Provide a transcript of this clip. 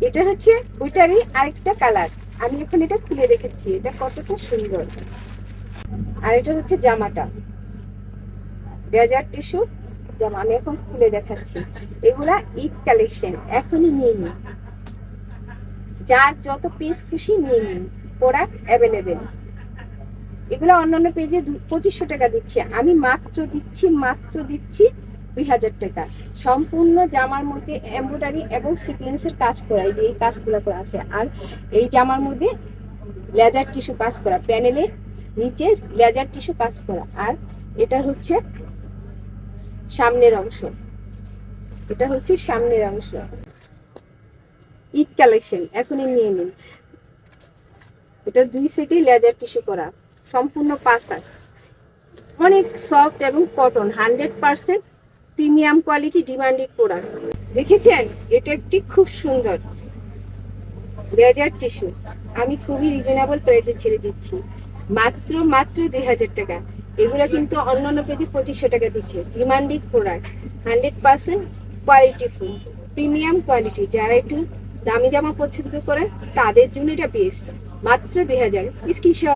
এটা হচ্ছে ওইটারই আরেকটা কালার। আমি এখন এটা খুলে রেখেছি, এটা কতটা সুন্দর। আর এটা হচ্ছে জামাটা, ডেজার্ট টিস্যু জামা। আমি এখন খুলে দেখাচ্ছি। এগুলা ঈদ কালেকশন, এখনই নিয়ে নিন, যার যত পিস খুশি নিয়ে নিন, প্রোডাক্ট অ্যাভেলেবেল। এগুলো অন্যান্য পেজে 2500 টাকা দিচ্ছে, আমি মাত্র দিচ্ছি 2000 টাকা। সম্পূর্ণ জামার মধ্যে এমব্রয়ডারি এবং সিকোয়েন্সের কাজ করা, এই যে এই কাজগুলো করা আছে। আর এই জামার মধ্যে লেজার টিস্যু কাজ করা, প্যানেলের নিচে লেজার টিস্যু কাজ করা। আর এটা হচ্ছে সামনের অংশ, এটা হচ্ছে সামনের অংশ। ঈদ কালেকশন, এখনই নিয়ে নিন। এটা দুই সেটে লেজার টিস্যু করা, সম্পূর্ণ পাসার, অনেক সফট এবং cotton, 100% premium quality, demanded product. দেখেছেন, এটা একটি খুব সুন্দর লেজার টিস্যু। আমি খুবই রিজনেবল প্রাইসে ছেড়ে দিচ্ছি, মাত্র 2000 টাকা। এগুলো কিন্তু অন্যান্য পেজে 2500 টাকা দিচ্ছে। ডিমান্ডেড প্রোডাক্ট, 100% কোয়ালিটিফুল, প্রিমিয়াম কোয়ালিটি। যারা একটু দামি জামা পছন্দ করেন তাদের জন্য এটা বেস্ট। মাত্র 2000। স্ক্রিনশট